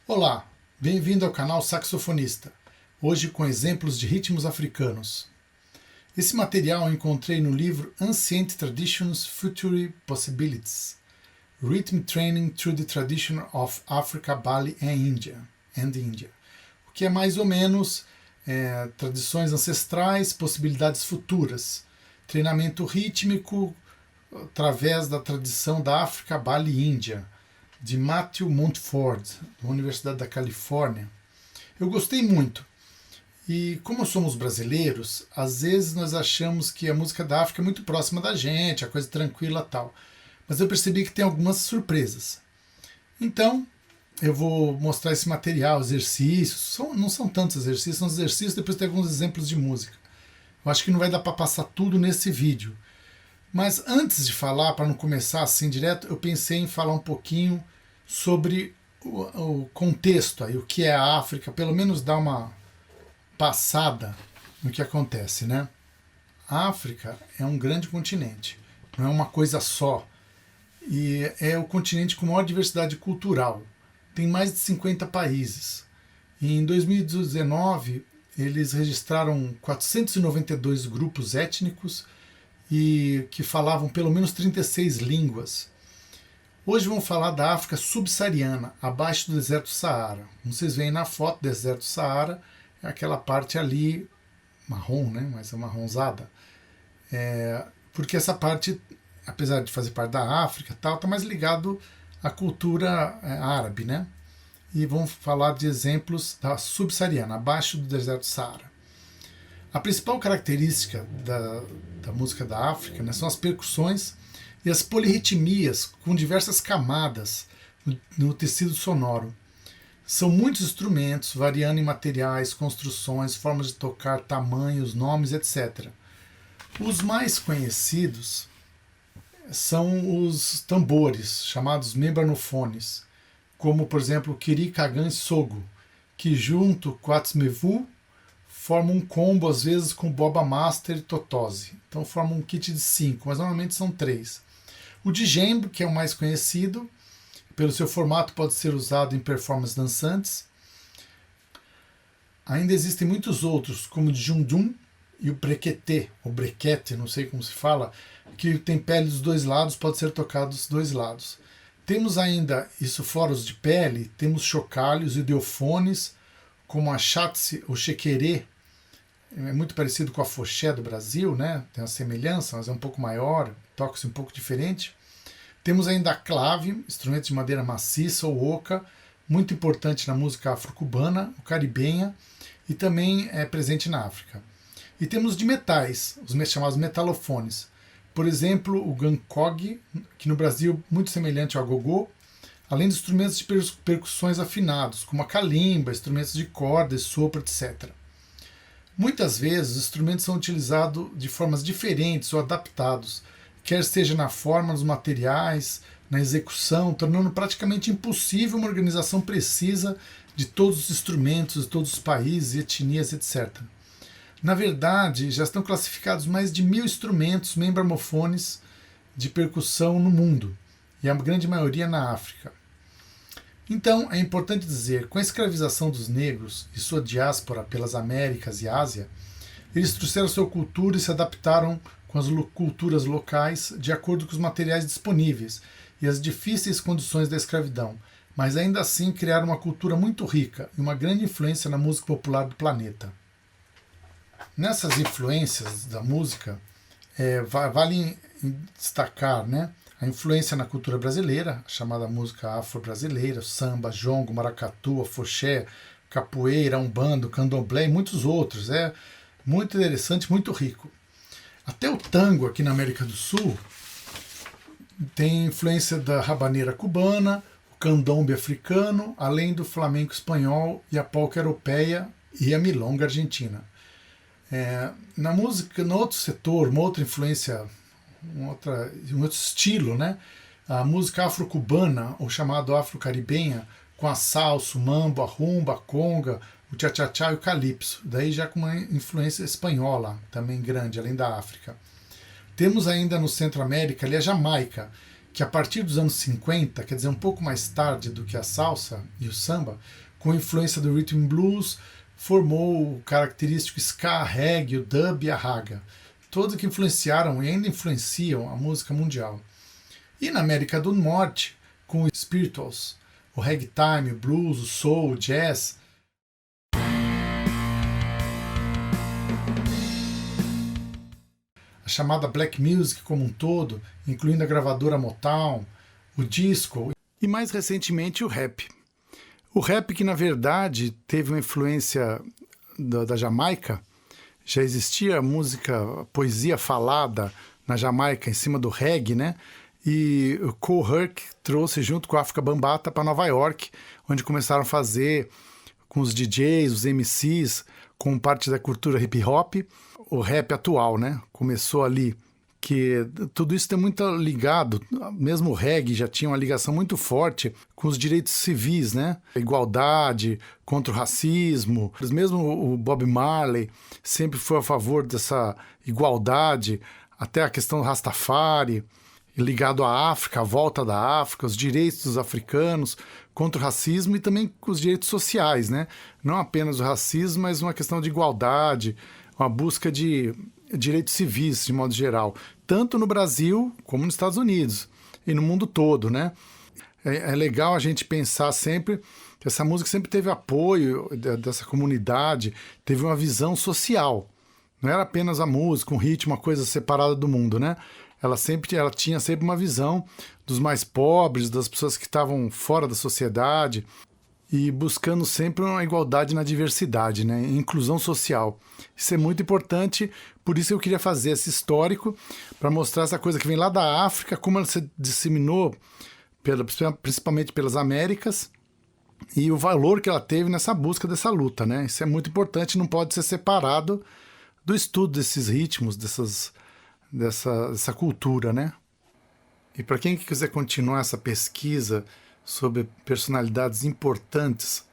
Olá, bem-vindo ao canal Saxofonista, hoje com exemplos de ritmos africanos. Esse material eu encontrei no livro Ancient Traditions, Future Possibilities, Rhythm Training Through the Tradition of Africa, Bali and India, o que é mais ou menos tradições ancestrais, possibilidades futuras, treinamento rítmico através da tradição da África, Bali e Índia, de Matthew Montford, da Universidade da Califórnia. Eu gostei muito. E como somos brasileiros, às vezes nós achamos que a música da África é muito próxima da gente, a coisa tranquila e tal. Mas eu percebi que tem algumas surpresas. Então, eu vou mostrar esse material, exercícios. Não são tantos exercícios, são exercícios, depois tem alguns exemplos de música. Eu acho que não vai dar para passar tudo nesse vídeo. Mas antes de falar, para não começar assim direto, eu pensei em falar um pouquinho sobre o contexto aí, o que é a África, pelo menos dar uma passada no que acontece, né? A África é um grande continente, não é uma coisa só. E é o continente com maior diversidade cultural. Tem mais de 50 países. E em 2019, eles registraram 492 grupos étnicos e que falavam pelo menos 36 línguas. Hoje vamos falar da África subsaariana, abaixo do deserto do Saara. Como vocês veem na foto, o deserto do Saara é aquela parte ali marrom, né? Mas é marronzada. Porque essa parte, apesar de fazer parte da África, tal, está mais ligado à cultura árabe, né? E vamos falar de exemplos da subsaariana, abaixo do deserto do Saara. A principal característica da música da África, né, são as percussões e as polirritmias com diversas camadas no tecido sonoro. São muitos instrumentos, variando em materiais, construções, formas de tocar, tamanhos, nomes, etc. Os mais conhecidos são os tambores, chamados membranofones, como, por exemplo, o Kiri Kagan Sogo, que junto com o Atsmevu formam um combo, às vezes, com Boba Master e Totose. Então formam um kit de 5, mas normalmente são 3. O djembe, que é o mais conhecido, pelo seu formato pode ser usado em performances dançantes. Ainda existem muitos outros, como o djundum e o brequeté, ou brequete, não sei como se fala, que tem pele dos dois lados, pode ser tocado dos dois lados. Temos ainda, isso fora os de pele, temos chocalhos e ideofones, como a chatse ou chequerê, é muito parecido com a foché do Brasil, né? Tem uma semelhança, mas é um pouco maior, toca-se um pouco diferente. Temos ainda a clave, instrumento de madeira maciça ou oca, muito importante na música afro-cubana, o caribenha, e também é presente na África. E temos de metais, os chamados metalofones. Por exemplo, o gangkog, que no Brasil é muito semelhante ao agogô, além de instrumentos de percussões afinados, como a calimba, instrumentos de corda, sopro, etc. Muitas vezes, os instrumentos são utilizados de formas diferentes ou adaptados, quer seja na forma dos materiais, na execução, tornando praticamente impossível uma organização precisa de todos os instrumentos de todos os países, etnias, etc. Na verdade, já estão classificados mais de 1.000 instrumentos membramofones de percussão no mundo, e a grande maioria na África. Então, é importante dizer, com a escravização dos negros e sua diáspora pelas Américas e Ásia, eles trouxeram sua cultura e se adaptaram com as culturas locais de acordo com os materiais disponíveis e as difíceis condições da escravidão, mas ainda assim criaram uma cultura muito rica e uma grande influência na música popular do planeta. Nessas influências da música, vale destacar, né, a influência na cultura brasileira, a chamada música afro-brasileira, samba, jongo, maracatu, afoxé, capoeira, umbanda, candomblé e muitos outros. É muito interessante, muito rico. Até o tango aqui na América do Sul tem influência da rabaneira cubana, o candombe africano, além do flamenco espanhol e a polca europeia e a milonga argentina. Na música, no outro setor, uma outra influência, um outro estilo, né? A música afro-cubana, ou chamado afro-caribenha, com a salsa, o mambo, a rumba, a conga, o tchá-tchá-tchá e o calypso. Daí já com uma influência espanhola, também grande, além da África. Temos ainda no Centro-América ali a Jamaica, que a partir dos anos 50, quer dizer, um pouco mais tarde do que a salsa e o samba, com influência do rhythm and blues, formou o característico ska, reggae, o dub e a raga, todos que influenciaram e ainda influenciam a música mundial. E na América do Norte, com os spirituals, o ragtime, o blues, o soul, o jazz. A chamada black music como um todo, incluindo a gravadora Motown, o disco e mais recentemente o rap. O rap que na verdade teve uma influência da Jamaica, já existia música, poesia falada na Jamaica em cima do reggae, né? E o Kool Herc trouxe junto com a África Bambaataa para Nova York, onde começaram a fazer com os DJs, os MCs, com parte da cultura hip hop, o rap atual, né? Começou ali, que tudo isso tem muito ligado, mesmo o reggae já tinha uma ligação muito forte com os direitos civis, né? A igualdade, contra o racismo. Mesmo o Bob Marley sempre foi a favor dessa igualdade, até a questão do Rastafari, ligado à África, a volta da África, os direitos dos africanos, contra o racismo e também os direitos sociais, né? Não apenas o racismo, mas uma questão de igualdade, uma busca de direitos civis, de modo geral, tanto no Brasil como nos Estados Unidos e no mundo todo, né? É legal a gente pensar sempre que essa música sempre teve apoio dessa comunidade, teve uma visão social. Não era apenas a música, um ritmo, uma coisa separada do mundo, né? Ela tinha sempre uma visão dos mais pobres, das pessoas que estavam fora da sociedade e buscando sempre uma igualdade na diversidade, né? Inclusão social. Isso é muito importante, por isso eu queria fazer esse histórico para mostrar essa coisa que vem lá da África, como ela se disseminou, principalmente pelas Américas, e o valor que ela teve nessa busca dessa luta, né? Isso é muito importante, não pode ser separado do estudo desses ritmos, dessa cultura, né? E para quem quiser continuar essa pesquisa sobre personalidades importantes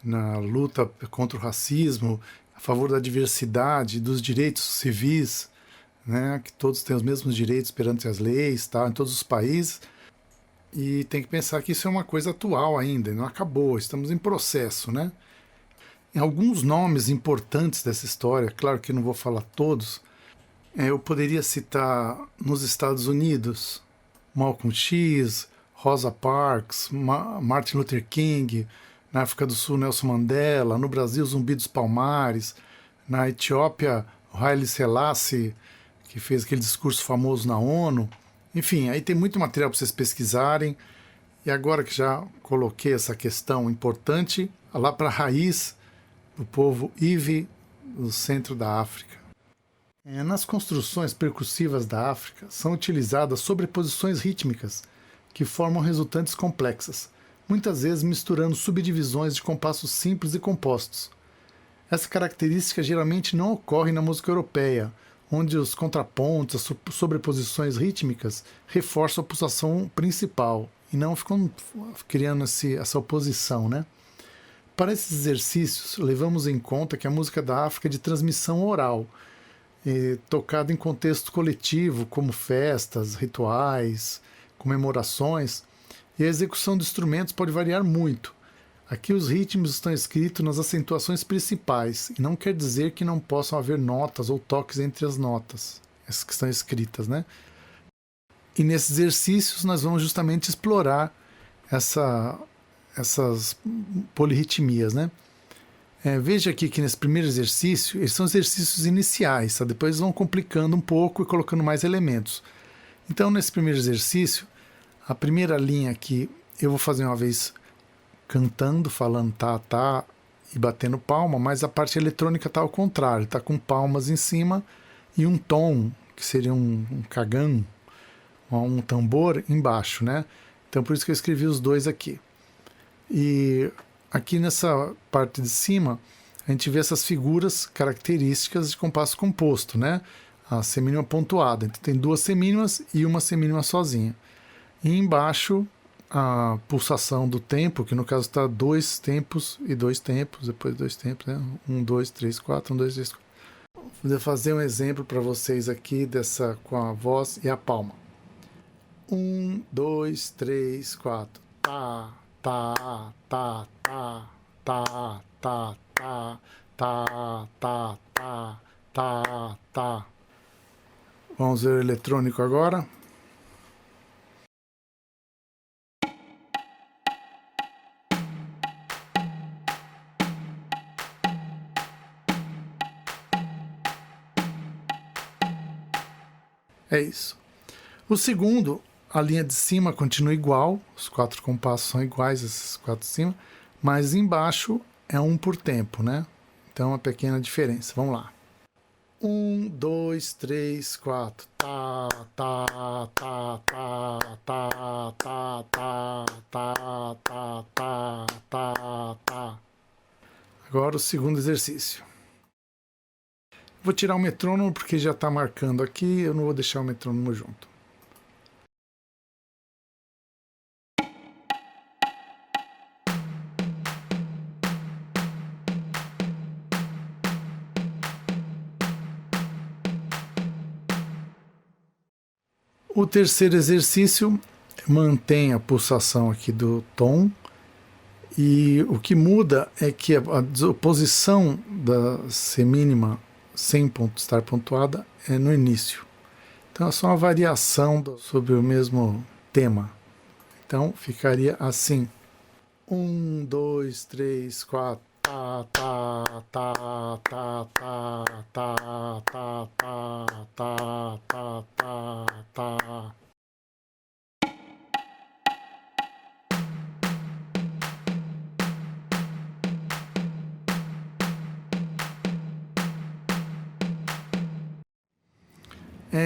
na luta contra o racismo, a favor da diversidade, dos direitos civis, né? Que todos têm os mesmos direitos perante as leis, tá? Em todos os países. E tem que pensar que isso é uma coisa atual ainda, não acabou, estamos em processo, né? Em alguns nomes importantes dessa história, claro que não vou falar todos, eu poderia citar nos Estados Unidos, Malcolm X, Rosa Parks, Martin Luther King, na África do Sul, Nelson Mandela, no Brasil, Zumbi dos Palmares, na Etiópia, Haile Selassie, que fez aquele discurso famoso na ONU. Enfim, aí tem muito material para vocês pesquisarem. E agora que já coloquei essa questão importante, lá para a raiz do povo Ivi do centro da África. Nas construções percussivas da África são utilizadas sobreposições rítmicas que formam resultantes complexas, muitas vezes misturando subdivisões de compassos simples e compostos. Essa característica geralmente não ocorre na música europeia, onde os contrapontos, as sobreposições rítmicas reforçam a pulsação principal e não ficam criando essa oposição, né? Para esses exercícios, levamos em conta que a música da África é de transmissão oral, tocada em contexto coletivo, como festas, rituais, comemorações, e a execução de instrumentos pode variar muito. Aqui os ritmos estão escritos nas acentuações principais, e não quer dizer que não possam haver notas ou toques entre as notas, essas que estão escritas, né? E nesses exercícios nós vamos justamente explorar essas polirritmias, né? Veja aqui que nesse primeiro exercício, eles são exercícios iniciais, tá? Depois vão complicando um pouco e colocando mais elementos. Então, nesse primeiro exercício, a primeira linha aqui, eu vou fazer uma vez cantando, falando tá, tá, e batendo palma, mas a parte eletrônica tá ao contrário, tá com palmas em cima e um tom, que seria um cagão, um tambor embaixo, né? Então, por isso que eu escrevi os dois aqui. E aqui nessa parte de cima, a gente vê essas figuras características de compasso composto, né? A semínima pontuada. Então tem duas semínimas e uma semínima sozinha. E embaixo, a pulsação do tempo, que no caso está 2 tempos e 2 tempos, depois 2 tempos, né? 1, 2, 3, 4, 1, 2, 3, 4. Vou fazer um exemplo para vocês aqui com a voz e a palma. 1, 2, 3, 4. Tá, tá, tá, tá, tá, tá, tá, tá, tá, tá, tá, tá. Vamos ver o eletrônico agora. É isso. O segundo, a linha de cima continua igual, os 4 compassos são iguais, esses 4 de cima, mas embaixo é 1 por tempo, né? Então, uma pequena diferença. Vamos lá. 1, 2, 3, 4. Tá, tá, tá, tá, tá, tá, tá, tá, tá, tá, tá, tá. Agora o segundo exercício. Vou tirar o metrônomo porque já está marcando aqui, eu não vou deixar o metrônomo junto. O terceiro exercício mantém a pulsação aqui do tom e o que muda é que a posição da semínima sem estar pontuada é no início. Então é só uma variação sobre o mesmo tema. Então ficaria assim. 1, 2, 3, 4. Tá, tá, tá, tá, tá, tá, tá, tá, tá, tá, tá, tá.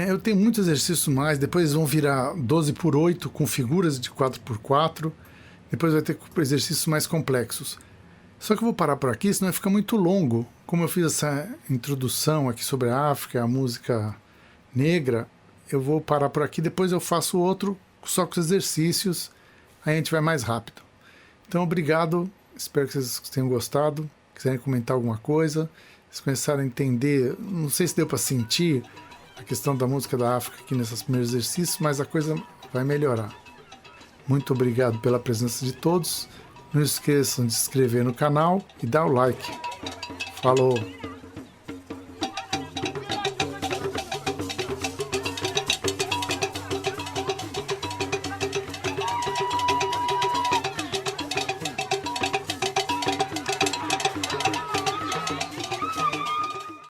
Eu tenho muitos exercícios mais, depois vão virar 12x8 com figuras de 4x4, depois vai ter exercícios mais complexos. Só que eu vou parar por aqui, senão vai ficar muito longo. Como eu fiz essa introdução aqui sobre a África, a música negra, eu vou parar por aqui, depois eu faço outro só com os exercícios, aí a gente vai mais rápido. Então, obrigado, espero que vocês tenham gostado, quiserem comentar alguma coisa, se começarem a entender, não sei se deu para sentir a questão da música da África aqui nesses primeiros exercícios, mas a coisa vai melhorar. Muito obrigado pela presença de todos. Não esqueçam de se inscrever no canal e dar o like. Falou!